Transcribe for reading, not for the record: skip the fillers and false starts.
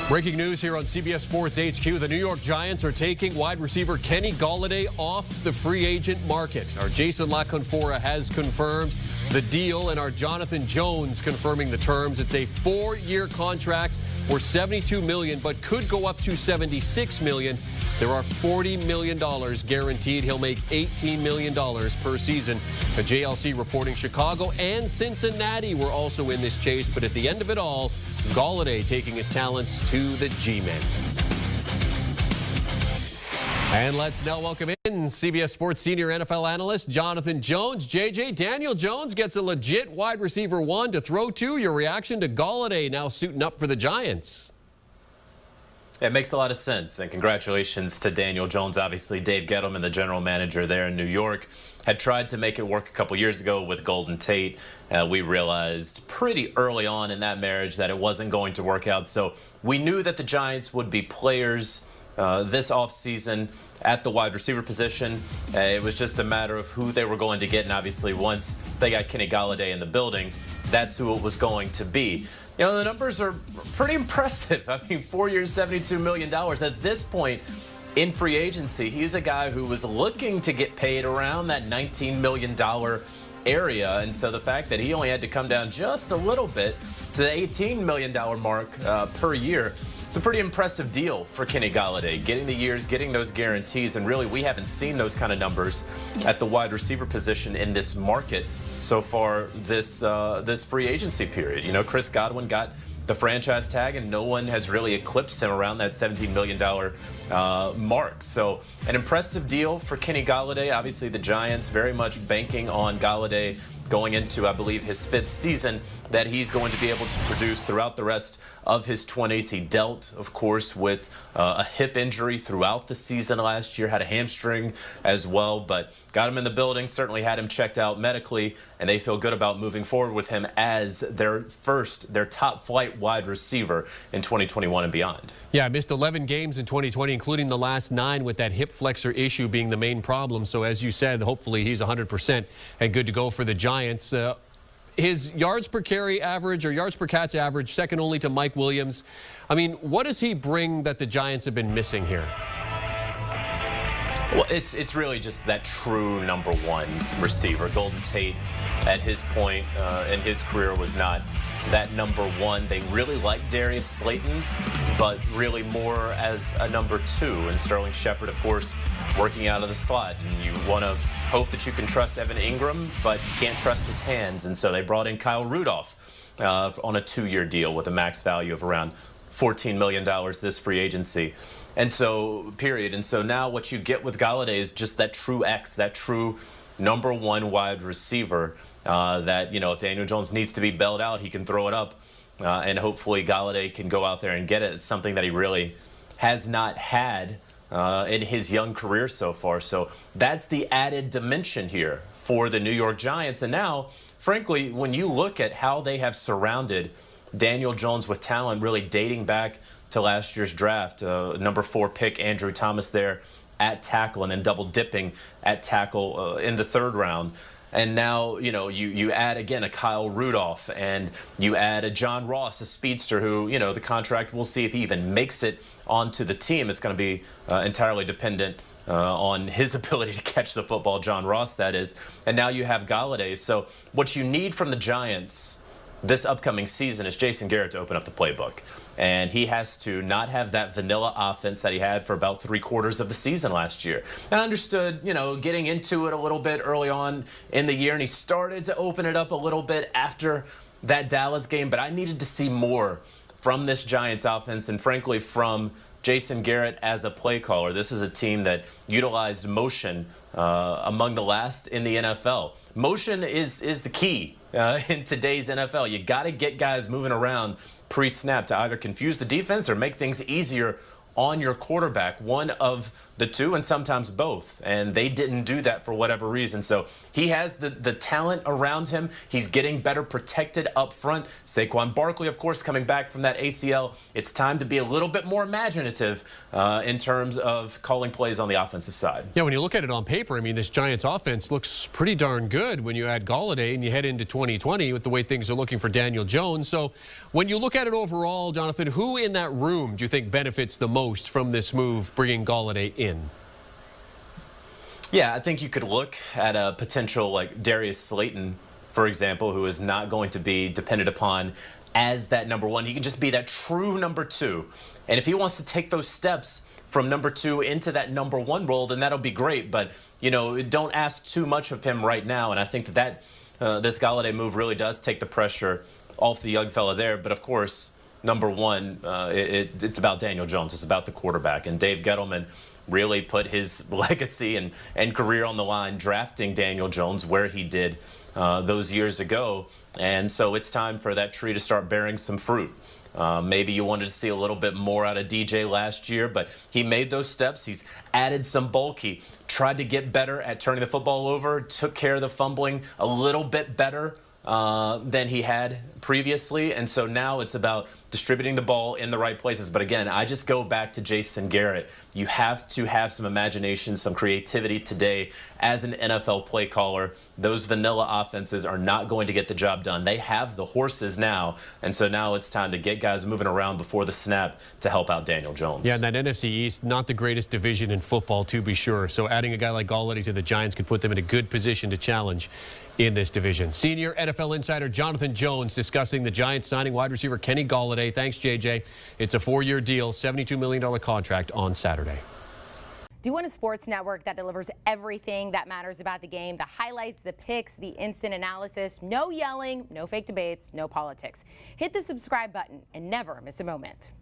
Breaking news here on CBS Sports HQ. The New York Giants are taking wide receiver Kenny Golladay off the free agent market. Our Jason LaConfora has confirmed the deal, and our Jonathan Jones confirming the terms. It's a 4-year contract worth $72 million, but could go up to $76 million. There are $40 million guaranteed. He'll make $18 million per season. The JLC reporting Chicago and Cincinnati were also in this chase, but at the end of it all, Golladay taking his talents to the G-Men. And let's now welcome in CBS Sports senior NFL analyst Jonathan Jones. JJ, Daniel Jones gets a legit wide receiver one to throw to. Your reaction to Golladay now suiting up for the Giants? It makes a lot of sense, and congratulations to Daniel Jones. Obviously, Dave Gettleman, the general manager there in New York, had tried to make it work a couple years ago with Golden Tate. We realized pretty early on in that marriage that it wasn't going to work out. So we knew that the Giants would be players this offseason at the wide receiver position. It was just a matter of who they were going to get, and obviously once they got Kenny Golladay in the building, that's who it was going to be. You know, the numbers are pretty impressive. I mean, 4 years, $72 million. At this point in free agency, he's a guy who was looking to get paid around that $19 million area. And so the fact that he only had to come down just a little bit to the $18 million mark per year, it's a pretty impressive deal for Kenny Golladay. Getting the years, getting those guarantees, and really we haven't seen those kind of numbers at the wide receiver position in this market so far this free agency period. You know, Chris Godwin got the franchise tag, and no one has really eclipsed him around that $17 million mark. So an impressive deal for Kenny Golladay. Obviously, the Giants very much banking on Golladay going into, I believe, his 5th season, that he's going to be able to produce throughout the rest of his 20s. He dealt, of course, with a hip injury throughout the season last year, had a hamstring as well, but got him in the building, certainly had him checked out medically, and they feel good about moving forward with him as their top flight wide receiver in 2021 and beyond. Yeah, missed 11 games in 2020, including the last 9 with that hip flexor issue being the main problem. So as you said, hopefully he's 100% and good to go for the Giants. His yards per carry average, or yards per catch average, second only to Mike Williams. I mean, what does he bring that the Giants have been missing here? Well, it's really just that true number one receiver. Golden Tate, at his point in his career, was not that number one. They really like Darius Slayton, but really more as a number 2. And Sterling Shepard, of course, working out of the slot. And you want to hope that you can trust Evan Ingram, but you can't trust his hands. And so they brought in Kyle Rudolph on a 2-year deal with a max value of around $14 million this free agency. And so, period. And so now what you get with Golladay is just that true X, that true number 1 wide receiver that, you know, if Daniel Jones needs to be bailed out, he can throw it up. And hopefully Golladay can go out there and get it. It's something that he really has not had in his young career so far. So that's the added dimension here for the New York Giants. And now, frankly, when you look at how they have surrounded Daniel Jones with talent, really dating back to last year's draft, number 4 pick Andrew Thomas there at tackle, and then double dipping at tackle in the 3rd round. And now, you know, you add, again, a Kyle Rudolph, and you add a John Ross, a speedster who, you know, the contract, we'll see if he even makes it onto the team. It's going to be entirely dependent on his ability to catch the football, John Ross, that is. And now you have Golladay. So what you need from the Giants this upcoming season is Jason Garrett to open up the playbook. And he has to not have that vanilla offense that he had for about 3/4 of the season last year. And I understood, you know, getting into it a little bit early on in the year, and he started to open it up a little bit after that Dallas game. But I needed to see more from this Giants offense, and frankly from Jason Garrett as a play caller. This is a team that utilized motion among the last in the NFL. Motion is the key in today's NFL. You got to get guys moving around pre-snap to either confuse the defense or make things easier on your quarterback, one of the two and sometimes both, and they didn't do that for whatever reason. So he has the talent around him. He's getting better protected up front. Saquon Barkley, of course, coming back from that ACL. It's time to be a little bit more imaginative in terms of calling plays on the offensive side. Yeah, when you look at it on paper, I mean, this Giants offense looks pretty darn good when you add Golladay and you head into 2020 with the way things are looking for Daniel Jones. So when you look at it overall, Jonathan, who in that room do you think benefits the most from this move, bringing Golladay in? Yeah, I think you could look at a potential like Darius Slayton, for example, who is not going to be depended upon as that number one. He can just be that true number two. And if he wants to take those steps from number two into that number one role, then that'll be great. But, you know, don't ask too much of him right now. And I think that this Golladay move really does take the pressure off the young fella there. But, of course, number one, it's about Daniel Jones. It's about the quarterback. And Dave Gettleman really put his legacy and career on the line drafting Daniel Jones where he did those years ago. And so it's time for that tree to start bearing some fruit. Maybe you wanted to see a little bit more out of DJ last year, but he made those steps. He's added some bulk. He tried to get better at turning the football over, took care of the fumbling a little bit better than he had previously, and so now it's about distributing the ball in the right places. But again, I just go back to Jason Garrett. You have to have some imagination, some creativity today as an NFL play caller. Those vanilla offenses are not going to get the job done. They have the horses now, and so now it's time to get guys moving around before the snap to help out Daniel Jones. Yeah, and that NFC East, not the greatest division in football, to be sure. So adding a guy like Golladay to the Giants could put them in a good position to challenge in this division. Senior NFL insider Jonathan Jones discussing the Giants signing wide receiver Kenny Golladay. Thanks, JJ. It's a 4-year deal, $72 million contract on Saturday. Do you want a sports network that delivers everything that matters about the game? The highlights, the picks, the instant analysis, no yelling, no fake debates, no politics. Hit the subscribe button and never miss a moment.